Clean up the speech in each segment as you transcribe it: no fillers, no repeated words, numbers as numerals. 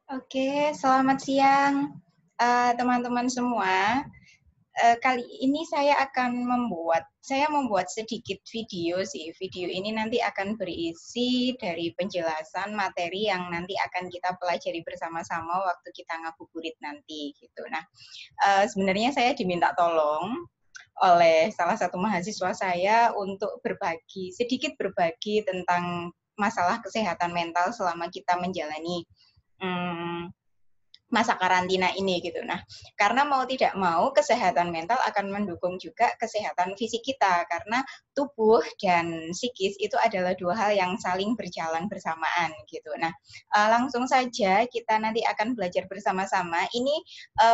Oke, selamat siang teman-teman semua. Kali ini saya membuat sedikit video sih. Video ini nanti akan berisi dari penjelasan materi yang nanti akan kita pelajari bersama-sama waktu kita ngabuburit nanti gitu. Nah, sebenarnya saya diminta tolong oleh salah satu mahasiswa saya untuk sedikit berbagi tentang masalah kesehatan mental selama kita menjalani hmm, masa karantina ini gitu. Nah, karena mau tidak mau kesehatan mental akan mendukung juga kesehatan fisik kita karena tubuh dan psikis itu adalah dua hal yang saling berjalan bersamaan gitu. Nah, langsung saja kita nanti akan belajar bersama-sama. Ini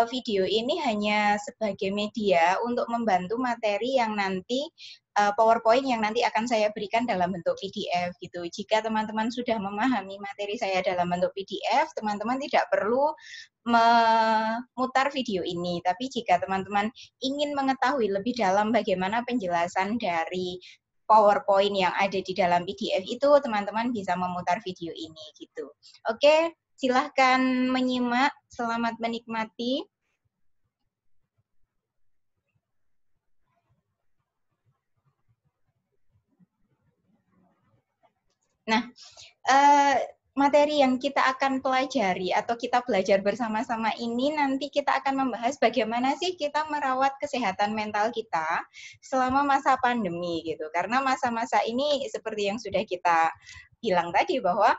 video ini hanya sebagai media untuk membantu materi yang nanti PowerPoint yang nanti akan saya berikan dalam bentuk PDF gitu. Jika teman-teman sudah memahami materi saya dalam bentuk PDF, teman-teman tidak perlu memutar video ini. Tapi jika teman-teman ingin mengetahui lebih dalam bagaimana penjelasan dari PowerPoint yang ada di dalam PDF itu, teman-teman bisa memutar video ini gitu. Oke, silahkan menyimak. Selamat menikmati. Nah, materi yang kita akan pelajari atau kita belajar bersama-sama ini nanti kita akan membahas bagaimana sih kita merawat kesehatan mental kita selama masa pandemi gitu. Karena masa-masa ini seperti yang sudah kita bilang tadi bahwa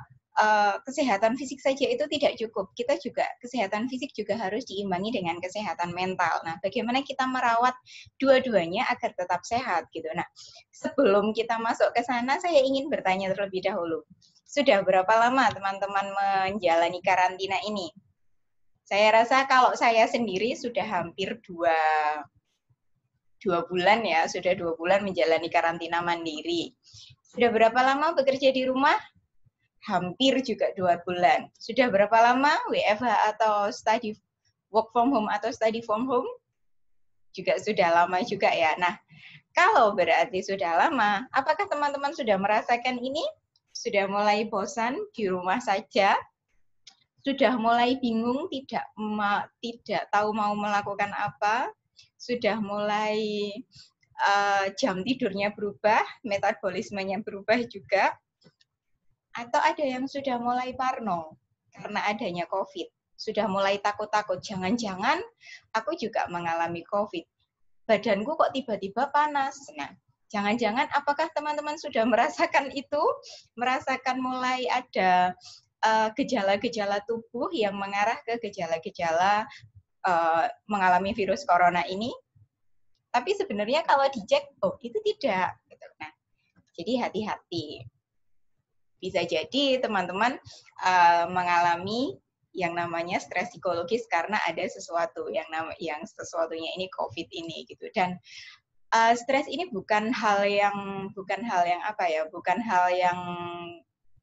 kesehatan fisik saja itu tidak cukup. Kita juga kesehatan fisik juga harus diimbangi dengan kesehatan mental. Nah, bagaimana kita merawat dua-duanya agar tetap sehat gitu. Nah, sebelum kita masuk ke sana saya ingin bertanya terlebih dahulu. Sudah berapa lama teman-teman menjalani karantina ini? Saya rasa kalau saya sendiri sudah hampir dua bulan ya, sudah 2 bulan menjalani karantina mandiri. Sudah berapa lama bekerja di rumah? Hampir juga 2 bulan. Sudah berapa lama WFH atau study work from home atau study from home? Juga sudah lama juga ya. Nah, kalau berarti sudah lama, apakah teman-teman sudah merasakan ini? Sudah mulai bosan di rumah saja? Sudah mulai bingung tidak tahu mau melakukan apa? Sudah mulai jam tidurnya berubah, metabolismenya berubah juga? Atau ada yang sudah mulai parno karena adanya COVID? Sudah mulai takut-takut, jangan-jangan aku juga mengalami COVID. Badanku kok tiba-tiba panas. Nah, jangan-jangan apakah teman-teman sudah merasakan itu? Merasakan mulai ada gejala-gejala tubuh yang mengarah ke gejala-gejala mengalami virus corona ini? Tapi sebenarnya kalau dicek, oh itu tidak. Nah, jadi hati-hati. Bisa jadi teman-teman mengalami yang namanya stres psikologis karena ada sesuatu yang sesuatunya ini COVID ini gitu. Dan stres ini bukan hal yang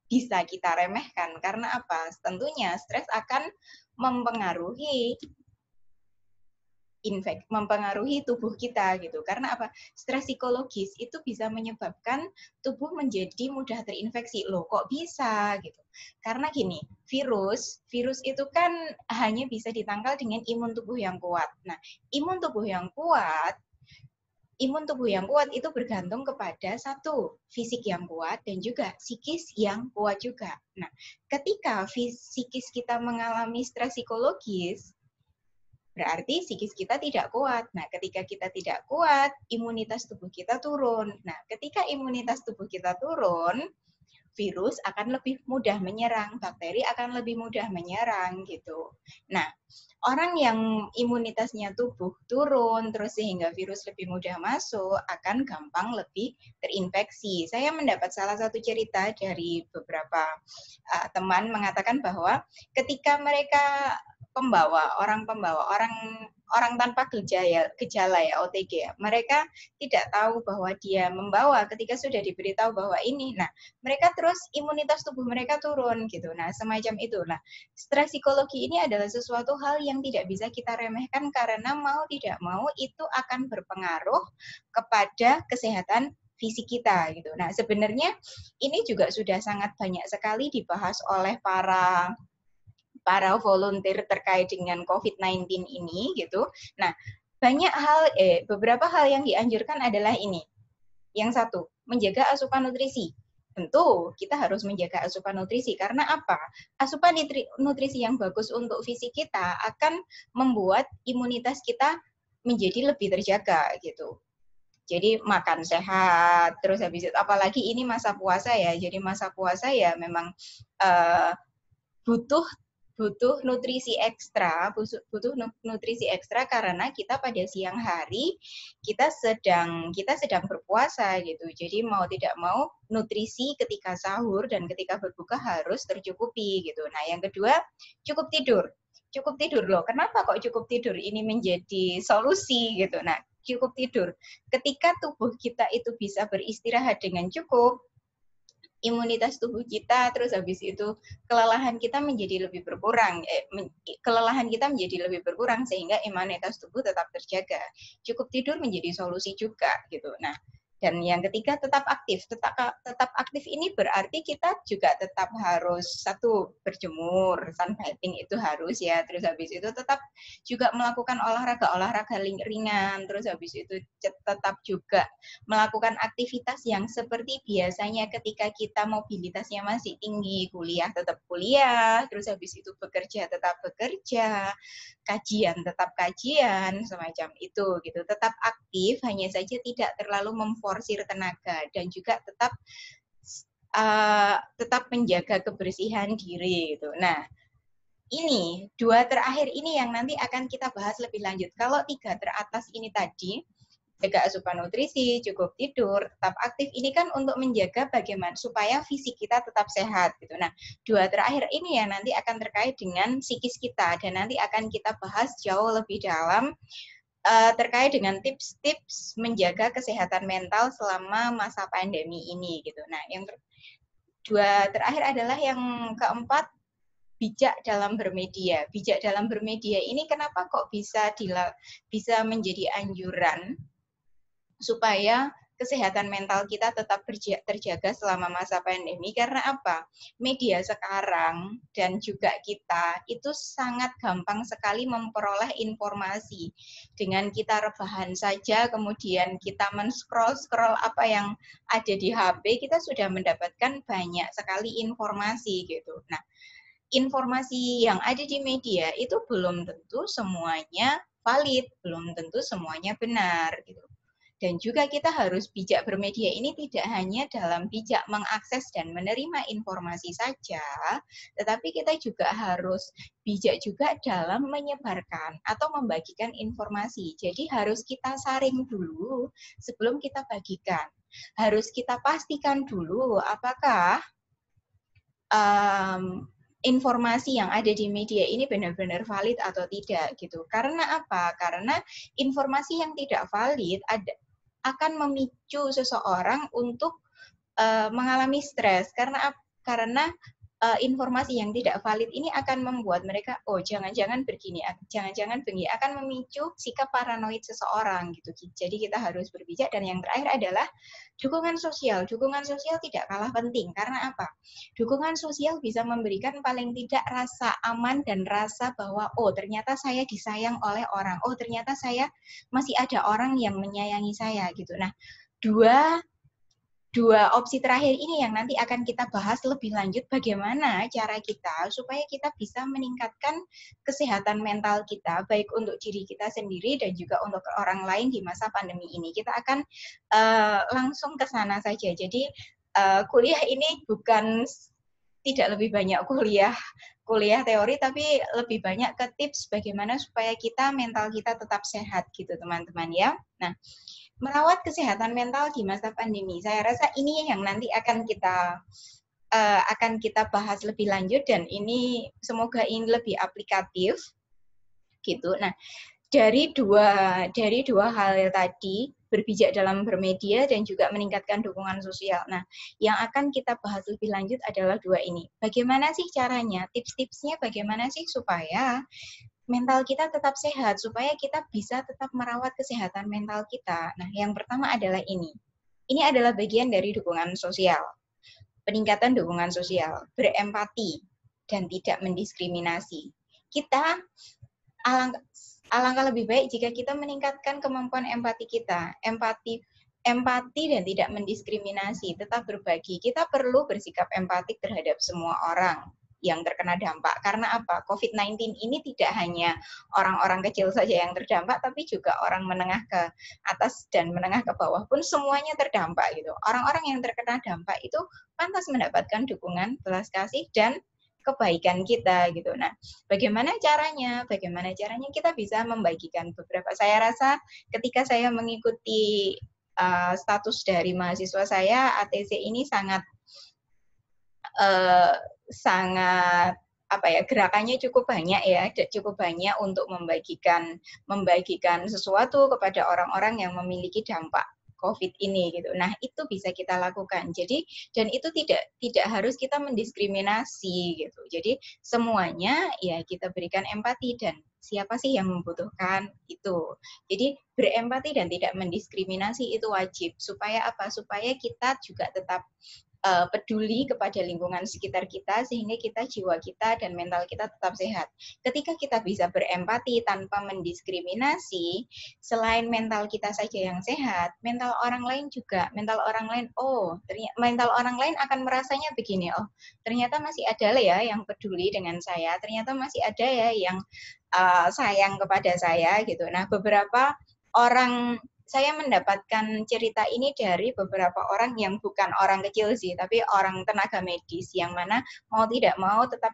bisa kita remehkan. Karena apa? Tentunya stres akan mempengaruhi tubuh kita gitu. Karena apa? Stres psikologis itu bisa menyebabkan tubuh menjadi mudah terinfeksi. Loh, kok bisa gitu? Karena gini, virus itu kan hanya bisa ditangkal dengan imun tubuh yang kuat. Nah, imun tubuh yang kuat itu bergantung kepada satu, fisik yang kuat dan juga psikis yang kuat juga. Nah, ketika psikis kita mengalami stres psikologis, berarti psikis kita tidak kuat. Nah, ketika kita tidak kuat, imunitas tubuh kita turun. Nah, ketika imunitas tubuh kita turun, virus akan lebih mudah menyerang, bakteri akan lebih mudah menyerang gitu. Nah, orang yang imunitasnya tubuh turun terus sehingga virus lebih mudah masuk akan gampang lebih terinfeksi. Saya mendapat salah satu cerita dari beberapa teman mengatakan bahwa ketika mereka orang tanpa gejala ya OTG ya. Mereka tidak tahu bahwa dia membawa ketika sudah diberitahu bahwa ini. Nah, mereka terus imunitas tubuh mereka turun gitu. Nah, semacam itu. Nah, stres psikologi ini adalah sesuatu hal yang tidak bisa kita remehkan karena mau tidak mau itu akan berpengaruh kepada kesehatan fisik kita gitu. Nah, sebenarnya ini juga sudah sangat banyak sekali dibahas oleh para para volunteer terkait dengan COVID-19 ini gitu. Nah, beberapa hal yang dianjurkan adalah ini. Yang satu, menjaga asupan nutrisi. Tentu kita harus menjaga asupan nutrisi karena apa? Asupan nutrisi yang bagus untuk fisik kita akan membuat imunitas kita menjadi lebih terjaga gitu. Jadi makan sehat, terus habis itu apalagi ini masa puasa ya. Jadi masa puasa ya memang butuh nutrisi ekstra, butuh nutrisi ekstra karena kita pada siang hari kita sedang berpuasa gitu. Jadi mau tidak mau nutrisi ketika sahur dan ketika berbuka harus tercukupi gitu. Nah, yang kedua, cukup tidur. Cukup tidur loh. Kenapa kok cukup tidur ini menjadi solusi gitu. Nah, cukup tidur. Ketika tubuh kita itu bisa beristirahat dengan cukup, imunitas tubuh kita, terus habis itu kelelahan kita menjadi lebih berkurang, sehingga imunitas tubuh tetap terjaga. Cukup tidur menjadi solusi juga gitu. Nah, dan yang ketiga tetap aktif. Tetap aktif ini berarti kita juga tetap harus satu berjemur, sunbathing itu harus ya. Terus habis itu tetap juga melakukan olahraga ringan. Terus habis itu tetap juga melakukan aktivitas yang seperti biasanya ketika kita mobilitasnya masih tinggi, kuliah tetap kuliah, terus habis itu bekerja tetap bekerja, kajian tetap kajian, semacam itu gitu. Tetap aktif, hanya saja tidak terlalu memforsir tenaga dan juga tetap menjaga kebersihan diri gitu. Nah, ini dua terakhir ini yang nanti akan kita bahas lebih lanjut. Kalau tiga teratas ini tadi, jaga asupan nutrisi, cukup tidur, tetap aktif. Ini kan untuk menjaga bagaimana supaya fisik kita tetap sehat gitu. Nah, dua terakhir ini ya nanti akan terkait dengan psikis kita dan nanti akan kita bahas jauh lebih dalam terkait dengan tips-tips menjaga kesehatan mental selama masa pandemi ini gitu. Nah, yang dua terakhir adalah yang keempat, bijak dalam bermedia. Bijak dalam bermedia ini kenapa kok bisa menjadi anjuran supaya kesehatan mental kita tetap terjaga selama masa pandemi. Karena apa? Media sekarang dan juga kita itu sangat gampang sekali memperoleh informasi. Dengan kita rebahan saja, kemudian kita men-scroll apa yang ada di HP, kita sudah mendapatkan banyak sekali informasi gitu. Nah, informasi yang ada di media itu belum tentu semuanya valid, belum tentu semuanya benar gitu. Dan juga kita harus bijak bermedia ini tidak hanya dalam bijak mengakses dan menerima informasi saja, tetapi kita juga harus bijak juga dalam menyebarkan atau membagikan informasi. Jadi harus kita saring dulu sebelum kita bagikan. Harus kita pastikan dulu apakah informasi yang ada di media ini benar-benar valid atau tidak gitu. Karena apa? Karena informasi yang tidak valid akan memicu seseorang untuk mengalami stres karena informasi yang tidak valid ini akan membuat mereka jangan-jangan begini akan memicu sikap paranoid seseorang gitu. Jadi kita harus berbijak. Dan yang terakhir adalah dukungan sosial. Dukungan sosial tidak kalah penting karena apa? Dukungan sosial bisa memberikan paling tidak rasa aman dan rasa bahwa ternyata saya disayang oleh orang. Ternyata saya masih ada orang yang menyayangi saya gitu. Nah, dua opsi terakhir ini yang nanti akan kita bahas lebih lanjut bagaimana cara kita supaya kita bisa meningkatkan kesehatan mental kita baik untuk diri kita sendiri dan juga untuk orang lain di masa pandemi ini. Kita akan langsung ke sana saja. Jadi kuliah ini tidak lebih banyak kuliah teori tapi lebih banyak ke tips bagaimana supaya mental kita tetap sehat gitu teman-teman ya. Nah, merawat kesehatan mental di masa pandemi. Saya rasa ini yang nanti akan kita bahas lebih lanjut dan ini semoga ini lebih aplikatif gitu. Nah, dari dua hal tadi, berbijak dalam bermedia dan juga meningkatkan dukungan sosial. Nah, yang akan kita bahas lebih lanjut adalah dua ini. Bagaimana sih caranya? Tips-tipsnya bagaimana sih supaya mental kita tetap sehat, supaya kita bisa tetap merawat kesehatan mental kita. Nah, yang pertama adalah ini. Ini adalah bagian dari dukungan sosial. Peningkatan dukungan sosial, berempati. dan tidak mendiskriminasi. Kita alangkah lebih baik jika kita meningkatkan kemampuan empati kita, empati dan tidak mendiskriminasi, tetap berbagi. Kita perlu bersikap empatik terhadap semua orang yang terkena dampak. Karena apa? COVID-19 ini tidak hanya orang-orang kecil saja yang terdampak, tapi juga orang menengah ke atas dan menengah ke bawah pun semuanya terdampak gitu. Orang-orang yang terkena dampak itu pantas mendapatkan dukungan, belas kasih, dan kebaikan kita gitu. Nah, bagaimana caranya? Bagaimana caranya kita bisa membagikan beberapa. Saya rasa ketika saya mengikuti status dari mahasiswa saya, ATC ini sangat gerakannya cukup banyak ya, cukup banyak untuk membagikan sesuatu kepada orang-orang yang memiliki dampak COVID ini gitu. Nah, itu bisa kita lakukan. Jadi dan itu tidak harus kita mendiskriminasi gitu. Jadi semuanya ya kita berikan empati dan siapa sih yang membutuhkan itu. Jadi berempati dan tidak mendiskriminasi itu wajib. Supaya apa? Supaya kita juga tetap peduli kepada lingkungan sekitar kita sehingga jiwa kita dan mental kita tetap sehat. Ketika kita bisa berempati tanpa mendiskriminasi, selain mental kita saja yang sehat, mental orang lain akan merasanya begini, oh ternyata masih ada ya yang peduli dengan saya, ternyata masih ada ya yang sayang kepada saya gitu. Nah, beberapa orang saya mendapatkan cerita ini dari beberapa orang yang bukan orang kecil sih, tapi orang tenaga medis yang mana mau tidak mau tetap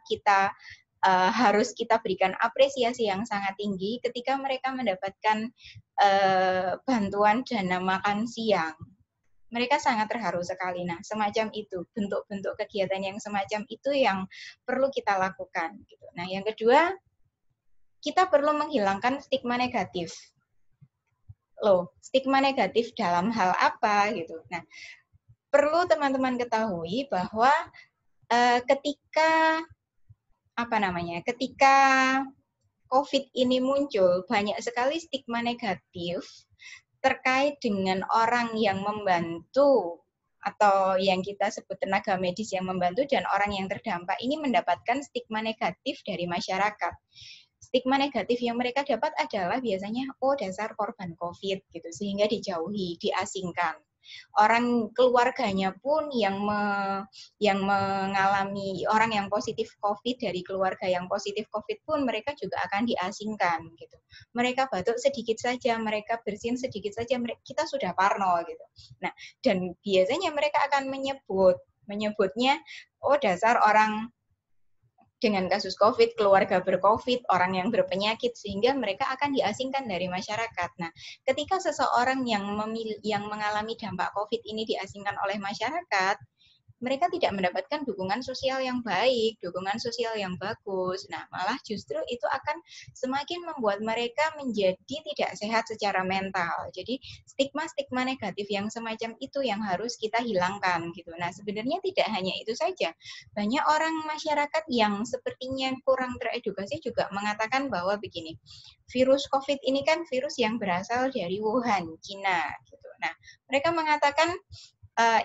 harus kita berikan apresiasi yang sangat tinggi ketika mereka mendapatkan bantuan dana makan siang. Mereka sangat terharu sekali. Nah, semacam itu, bentuk-bentuk kegiatan yang semacam itu yang perlu kita lakukan. Gitu. Nah, yang kedua, kita perlu menghilangkan stigma negatif. Stigma negatif dalam hal apa gitu. Nah, perlu teman-teman ketahui bahwa ketika COVID ini muncul, banyak sekali stigma negatif terkait dengan orang yang membantu atau yang kita sebut tenaga medis yang membantu dan orang yang terdampak ini mendapatkan stigma negatif dari masyarakat. Stigma negatif yang mereka dapat adalah biasanya dasar korban COVID gitu, sehingga dijauhi, diasingkan. Orang keluarganya pun yang mengalami orang yang positif COVID dari keluarga yang positif COVID pun mereka juga akan diasingkan gitu. Mereka batuk sedikit saja, mereka bersin sedikit saja, kita sudah parno gitu. Nah, dan biasanya mereka akan menyebutnya dasar orang dengan kasus COVID, keluarga ber-COVID, orang yang berpenyakit, sehingga mereka akan diasingkan dari masyarakat. Nah, ketika seseorang yang mengalami dampak COVID ini diasingkan oleh masyarakat, mereka tidak mendapatkan dukungan sosial yang baik, dukungan sosial yang bagus. Nah, malah justru itu akan semakin membuat mereka menjadi tidak sehat secara mental. Jadi, stigma-stigma negatif yang semacam itu yang harus kita hilangkan gitu. Nah, sebenarnya tidak hanya itu saja. Banyak orang masyarakat yang sepertinya kurang teredukasi juga mengatakan bahwa begini, virus COVID ini kan virus yang berasal dari Wuhan, Cina gitu. Nah, mereka mengatakan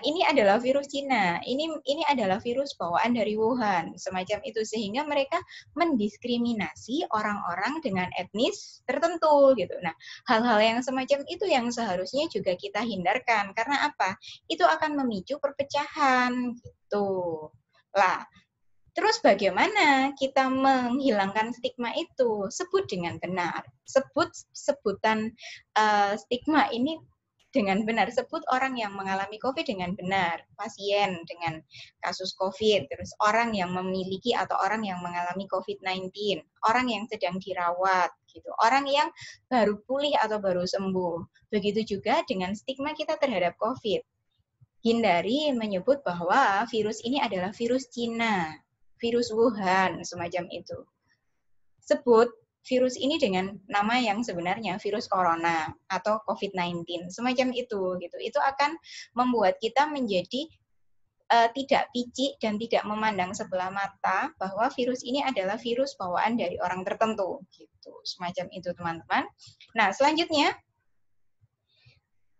ini adalah virus Cina, ini adalah virus bawaan dari Wuhan, semacam itu, sehingga mereka mendiskriminasi orang-orang dengan etnis tertentu gitu. Nah, hal-hal yang semacam itu yang seharusnya juga kita hindarkan, karena apa? Itu akan memicu perpecahan gitu. Lah, terus bagaimana kita menghilangkan stigma itu? Sebut dengan benar. Sebutan stigma ini dengan benar, sebut orang yang mengalami COVID dengan benar, pasien dengan kasus COVID, terus orang yang memiliki atau orang yang mengalami COVID-19, orang yang sedang dirawat, gitu, orang yang baru pulih atau baru sembuh. Begitu juga dengan stigma kita terhadap COVID. Hindari menyebut bahwa virus ini adalah virus Cina, virus Wuhan, semacam itu. Sebut virus ini dengan nama yang sebenarnya, virus corona atau COVID-19, semacam itu gitu. Itu akan membuat kita menjadi tidak picik dan tidak memandang sebelah mata bahwa virus ini adalah virus bawaan dari orang tertentu gitu. Semacam itu, teman-teman. Nah, selanjutnya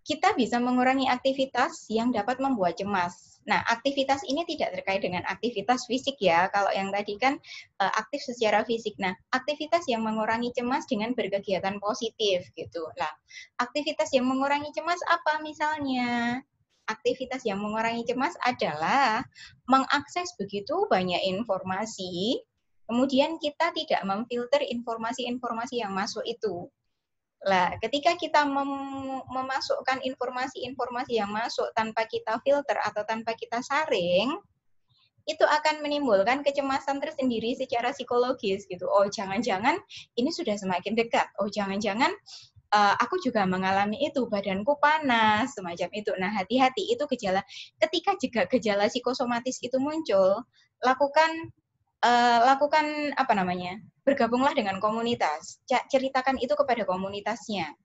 kita bisa mengurangi aktivitas yang dapat membuat cemas. Nah, aktivitas ini tidak terkait dengan aktivitas fisik ya. Kalau yang tadi kan aktif secara fisik. Nah, aktivitas yang mengurangi cemas dengan berkegiatan positif gitu. Nah, aktivitas yang mengurangi cemas apa misalnya? Aktivitas yang mengurangi cemas adalah mengakses begitu banyak informasi, kemudian kita tidak memfilter informasi-informasi yang masuk itu. Lah, ketika kita memasukkan informasi-informasi yang masuk tanpa kita filter atau tanpa kita saring, itu akan menimbulkan kecemasan tersendiri secara psikologis gitu. Oh, jangan-jangan ini sudah semakin dekat. Oh, jangan-jangan aku juga mengalami itu, badanku panas, semacam itu. Nah, hati-hati, itu gejala. Ketika gejala psikosomatis itu muncul, lakukan lakukan apa namanya? Bergabunglah dengan komunitas. Ceritakan itu kepada komunitasnya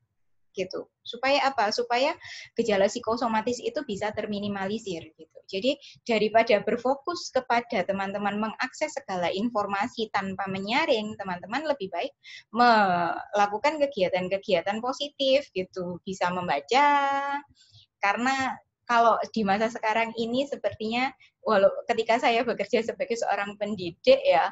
gitu. Supaya apa? Supaya gejala psikosomatis itu bisa terminimalisir gitu. Jadi daripada berfokus kepada teman-teman mengakses segala informasi tanpa menyaring, teman-teman lebih baik melakukan kegiatan-kegiatan positif gitu. Bisa membaca, karena kalau di masa sekarang ini sepertinya walau ketika saya bekerja sebagai seorang pendidik ya,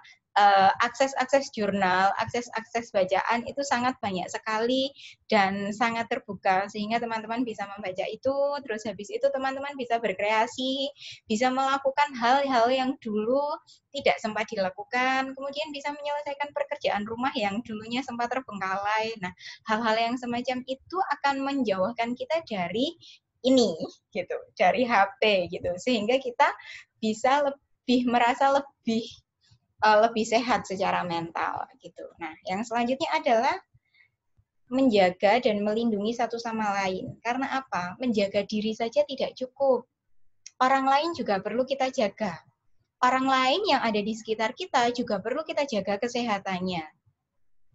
akses-akses jurnal, akses-akses bacaan itu sangat banyak sekali dan sangat terbuka sehingga teman-teman bisa membaca itu, terus habis itu teman-teman bisa berkreasi, bisa melakukan hal-hal yang dulu tidak sempat dilakukan, kemudian bisa menyelesaikan pekerjaan rumah yang dulunya sempat terbengkalai. Nah, hal-hal yang semacam itu akan menjauhkan kita dari ini gitu, dari HP gitu, sehingga kita bisa merasa lebih sehat secara mental gitu. Nah, yang selanjutnya adalah menjaga dan melindungi satu sama lain. Karena apa? Menjaga diri saja tidak cukup. Orang lain juga perlu kita jaga. Orang lain yang ada di sekitar kita juga perlu kita jaga kesehatannya.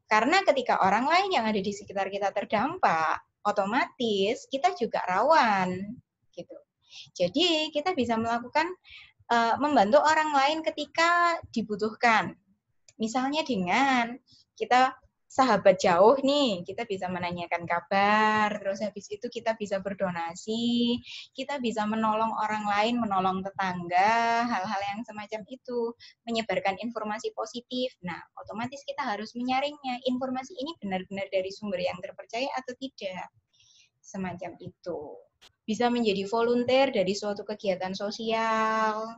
Karena ketika orang lain yang ada di sekitar kita terdampak, otomatis kita juga rawan gitu. Jadi kita bisa melakukan membantu orang lain ketika dibutuhkan. Misalnya dengan kita sahabat jauh nih, kita bisa menanyakan kabar, terus habis itu kita bisa berdonasi, kita bisa menolong orang lain, menolong tetangga, hal-hal yang semacam itu, menyebarkan informasi positif. Nah, otomatis kita harus menyaringnya, informasi ini benar-benar dari sumber yang terpercaya atau tidak, semacam itu. Bisa menjadi volunteer dari suatu kegiatan sosial,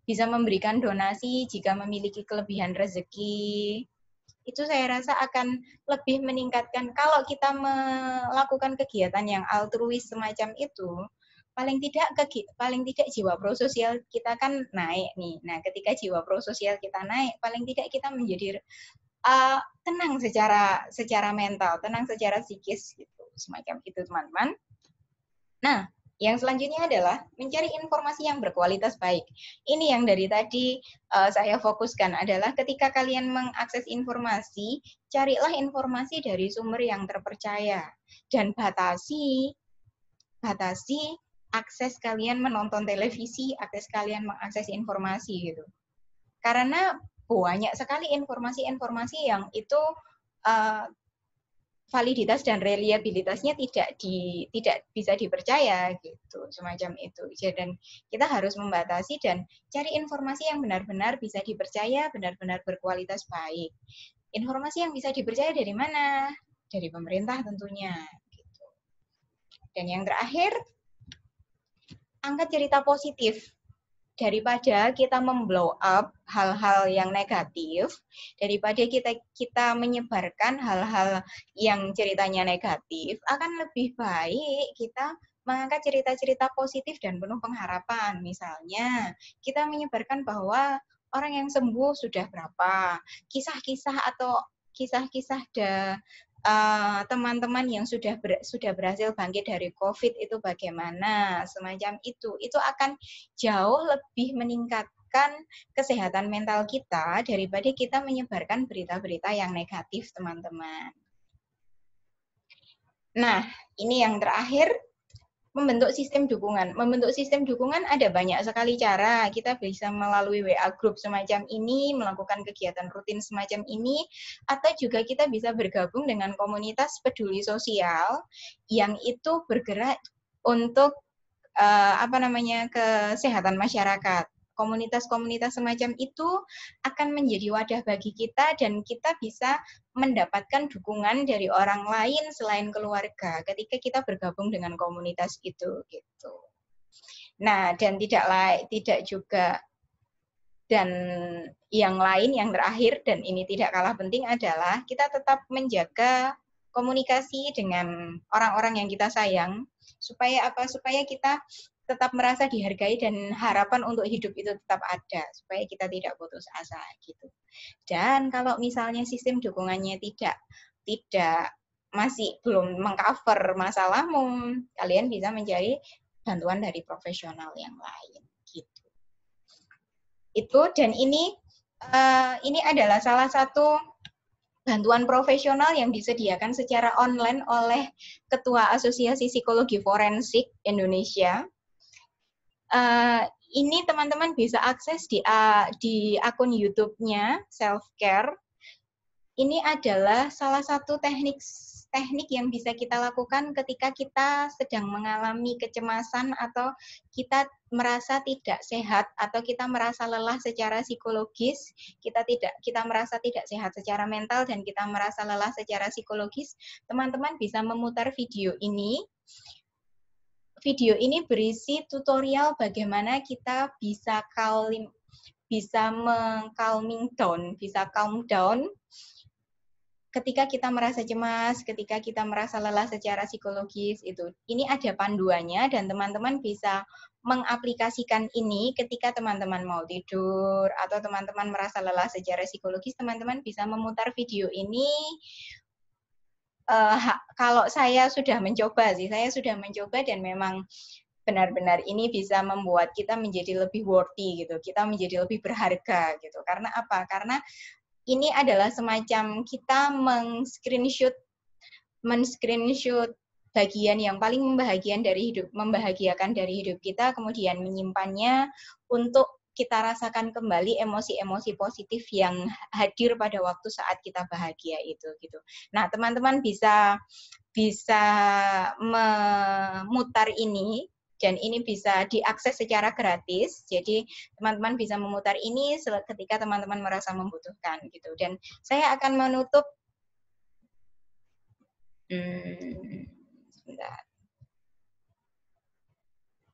bisa memberikan donasi jika memiliki kelebihan rezeki. Itu saya rasa akan lebih meningkatkan kalau kita melakukan kegiatan yang altruis semacam itu, paling tidak jiwa prososial kita kan naik nih. Nah, ketika jiwa prososial kita naik, paling tidak kita menjadi tenang secara mental, tenang secara psikis gitu, semacam itu teman-teman. Nah, yang selanjutnya adalah mencari informasi yang berkualitas baik. Ini yang dari tadi saya fokuskan adalah ketika kalian mengakses informasi, carilah informasi dari sumber yang terpercaya dan batasi akses kalian menonton televisi, akses kalian mengakses informasi gitu. Karena banyak sekali informasi-informasi yang itu validitas dan reliabilitasnya tidak bisa dipercaya gitu, semacam itu. Dan kita harus membatasi dan cari informasi yang benar-benar bisa dipercaya, benar-benar berkualitas baik. Informasi yang bisa dipercaya dari mana? Dari pemerintah tentunya gitu. Dan yang terakhir, angkat cerita positif. Daripada kita memblow up hal-hal yang negatif, daripada kita menyebarkan hal-hal yang ceritanya negatif, akan lebih baik kita mengangkat cerita-cerita positif dan penuh pengharapan. Misalnya, kita menyebarkan bahwa orang yang sembuh sudah berapa, kisah-kisah atau kisah-kisah teman-teman yang sudah berhasil bangkit dari COVID itu bagaimana, semacam itu akan jauh lebih meningkatkan kesehatan mental kita daripada kita menyebarkan berita-berita yang negatif, teman-teman. Nah, ini yang terakhir, Membentuk sistem dukungan. Membentuk sistem dukungan ada banyak sekali cara. Kita bisa melalui WA group semacam ini, melakukan kegiatan rutin semacam ini, atau juga kita bisa bergabung dengan komunitas peduli sosial yang itu bergerak untuk kesehatan masyarakat. Komunitas-komunitas semacam itu akan menjadi wadah bagi kita dan kita bisa mendapatkan dukungan dari orang lain selain keluarga ketika kita bergabung dengan komunitas itu gitu. Nah, dan tidak juga dan yang lain yang terakhir dan ini tidak kalah penting adalah kita tetap menjaga komunikasi dengan orang-orang yang kita sayang supaya apa? Supaya kita tetap merasa dihargai dan harapan untuk hidup itu tetap ada supaya kita tidak putus asa gitu. Dan kalau misalnya sistem dukungannya tidak masih belum mengcover masalahmu, kalian bisa mencari bantuan dari profesional yang lain gitu. Itu dan ini adalah salah satu bantuan profesional yang disediakan secara online oleh Ketua Asosiasi Psikologi Forensik Indonesia. Ini teman-teman bisa akses di akun YouTube-nya Self Care. Ini adalah salah satu teknik yang bisa kita lakukan ketika kita sedang mengalami kecemasan atau kita merasa tidak sehat atau kita merasa lelah secara psikologis, kita merasa tidak sehat secara mental dan kita merasa lelah secara psikologis, teman-teman bisa memutar video ini. Video ini berisi tutorial bagaimana kita bisa calm down ketika kita merasa cemas, ketika kita merasa lelah secara psikologis itu. Ini ada panduannya dan teman-teman bisa mengaplikasikan ini ketika teman-teman mau tidur atau teman-teman merasa lelah secara psikologis, teman-teman bisa memutar video ini. Kalau saya sudah mencoba dan memang benar-benar ini bisa membuat kita menjadi lebih worthy gitu, kita menjadi lebih berharga gitu. Karena apa? Karena ini adalah semacam kita men-screenshot bagian yang paling membahagiakan dari hidup kita, kemudian menyimpannya untuk kita rasakan kembali emosi-emosi positif yang hadir pada waktu saat kita bahagia itu gitu. Nah, teman-teman bisa memutar ini dan ini bisa diakses secara gratis. Jadi teman-teman bisa memutar ini ketika teman-teman merasa membutuhkan gitu. Dan saya akan menutup sebentar.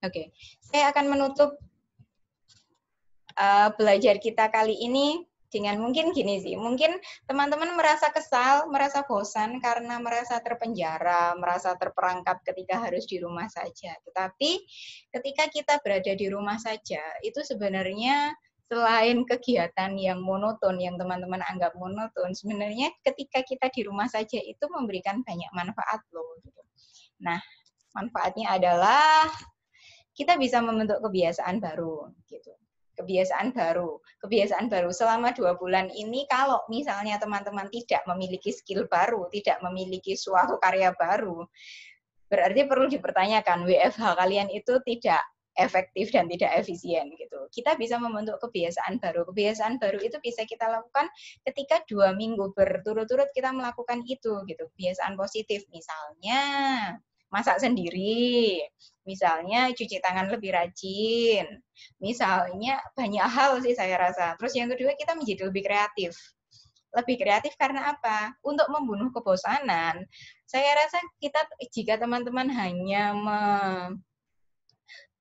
Oke. Saya akan menutup belajar kita kali ini dengan mungkin gini sih, mungkin teman-teman merasa kesal, merasa bosan karena merasa terpenjara, merasa terperangkap ketika harus di rumah saja. Tetapi ketika kita berada di rumah saja, itu sebenarnya selain kegiatan yang monoton, yang teman-teman anggap monoton, sebenarnya ketika kita di rumah saja itu memberikan banyak manfaat loh. Nah, manfaatnya adalah kita bisa membentuk kebiasaan baru gitu. Kebiasaan baru selama 2 bulan ini kalau misalnya teman-teman tidak memiliki skill baru, tidak memiliki suatu karya baru, berarti perlu dipertanyakan WFH kalian itu tidak efektif dan tidak efisien gitu. Kita bisa membentuk kebiasaan baru. Kebiasaan baru itu bisa kita lakukan ketika 2 minggu berturut-turut kita melakukan itu gitu. Kebiasaan positif misalnya masak sendiri, misalnya cuci tangan lebih rajin, misalnya banyak hal sih saya rasa. Terus yang kedua kita menjadi lebih kreatif. Lebih kreatif karena apa? Untuk membunuh kebosanan. Saya rasa jika teman-teman hanya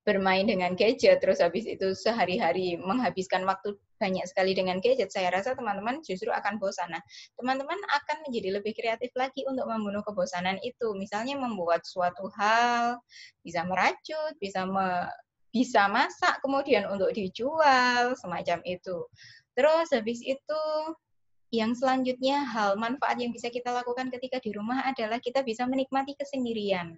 bermain dengan gadget, terus habis itu sehari-hari menghabiskan waktu banyak sekali dengan gadget, saya rasa teman-teman justru akan bosan. Nah, teman-teman akan menjadi lebih kreatif lagi untuk membunuh kebosanan itu. Misalnya membuat suatu hal, bisa merajut, bisa masak, kemudian untuk dijual, semacam itu. Terus habis itu, yang selanjutnya, hal manfaat yang bisa kita lakukan ketika di rumah adalah kita bisa menikmati kesendirian.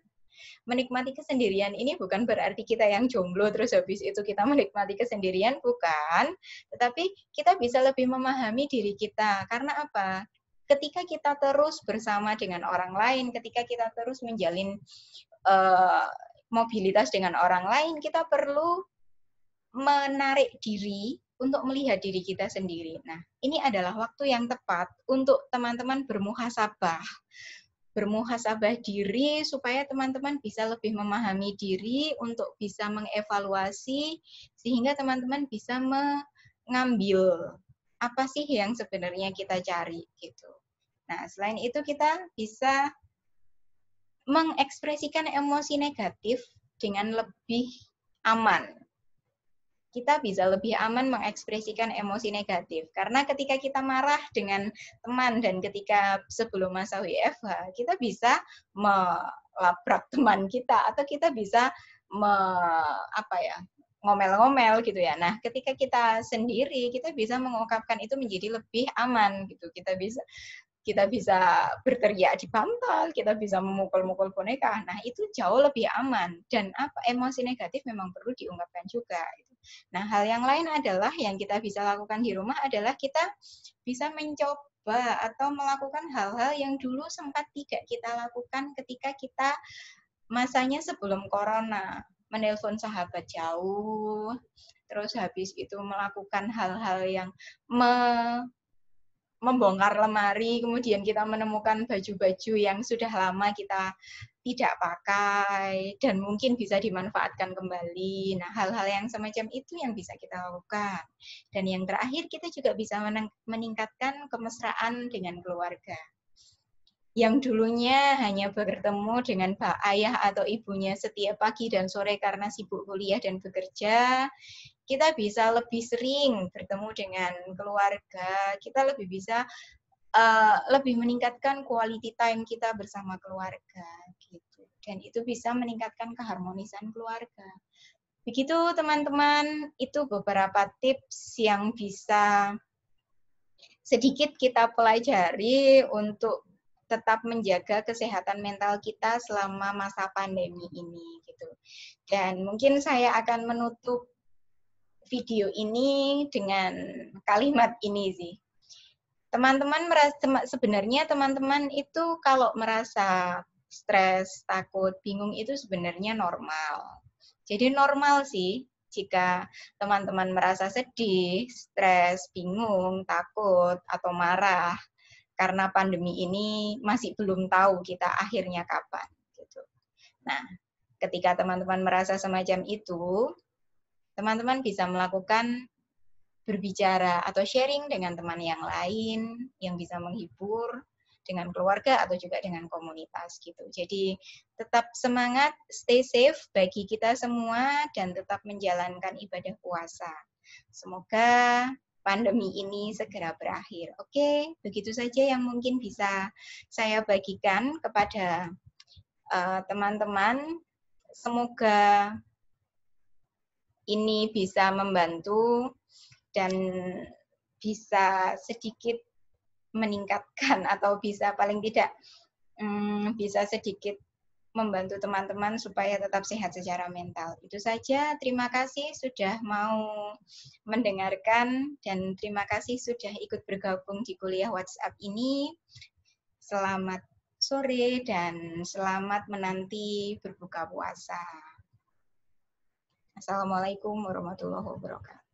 Menikmati kesendirian ini bukan berarti kita yang jomblo terus habis itu kita menikmati kesendirian, bukan. Tetapi kita bisa lebih memahami diri kita. Karena apa? Ketika kita terus bersama dengan orang lain, ketika kita terus menjalin mobilitas dengan orang lain, kita perlu menarik diri untuk melihat diri kita sendiri. Nah, ini adalah waktu yang tepat untuk teman-teman bermuhasabah. Bermuhasabah diri supaya teman-teman bisa lebih memahami diri untuk bisa mengevaluasi sehingga teman-teman bisa mengambil apa sih yang sebenarnya kita cari gitu. Nah, selain itu kita bisa mengekspresikan emosi negatif dengan lebih aman. Kita bisa lebih aman mengekspresikan emosi negatif. Karena ketika kita marah dengan teman dan ketika sebelum masa WFH, kita bisa melabrak teman kita atau kita bisa ngomel-ngomel gitu ya. Nah, ketika kita sendiri, kita bisa mengungkapkan itu menjadi lebih aman gitu. Kita bisa berteriak di bantal, kita bisa memukul-mukul boneka. Nah, itu jauh lebih aman. Dan emosi negatif memang perlu diungkapkan juga. Nah, hal yang lain adalah yang kita bisa lakukan di rumah adalah kita bisa mencoba atau melakukan hal-hal yang dulu sempat tidak kita lakukan ketika kita masanya sebelum corona. Menelpon sahabat jauh, terus habis itu melakukan hal-hal yang membongkar lemari, kemudian kita menemukan baju-baju yang sudah lama kita tidak pakai, dan mungkin bisa dimanfaatkan kembali. Nah, hal-hal yang semacam itu yang bisa kita lakukan. Dan yang terakhir, kita juga bisa meningkatkan kemesraan dengan keluarga. Yang dulunya hanya bertemu dengan ayah atau ibunya setiap pagi dan sore karena sibuk kuliah dan bekerja, kita bisa lebih sering bertemu dengan keluarga, kita lebih bisa lebih meningkatkan quality time kita bersama keluarga gitu. Dan itu bisa meningkatkan keharmonisan keluarga. Begitu teman-teman, itu beberapa tips yang bisa sedikit kita pelajari untuk tetap menjaga kesehatan mental kita selama masa pandemi ini gitu. Dan mungkin saya akan menutup video ini dengan kalimat ini sih. Teman-teman sebenarnya teman-teman itu kalau merasa stres, takut, bingung itu sebenarnya normal. Jadi normal sih jika teman-teman merasa sedih, stres, bingung, takut, atau marah karena pandemi ini masih belum tahu kita akhirnya kapan. Gitu. Nah, ketika teman-teman merasa semacam itu, teman-teman bisa melakukan berbicara atau sharing dengan teman yang lain yang bisa menghibur, dengan keluarga atau juga dengan komunitas gitu. Jadi tetap semangat, stay safe bagi kita semua dan tetap menjalankan ibadah puasa. Semoga pandemi ini segera berakhir. Oke, begitu saja yang mungkin bisa saya bagikan kepada teman-teman. Semoga ini bisa membantu dan bisa sedikit meningkatkan atau bisa paling tidak bisa sedikit membantu teman-teman supaya tetap sehat secara mental. Itu saja. Terima kasih sudah mau mendengarkan dan terima kasih sudah ikut bergabung di kuliah WhatsApp ini. Selamat sore dan selamat menanti berbuka puasa. Assalamualaikum warahmatullahi wabarakatuh.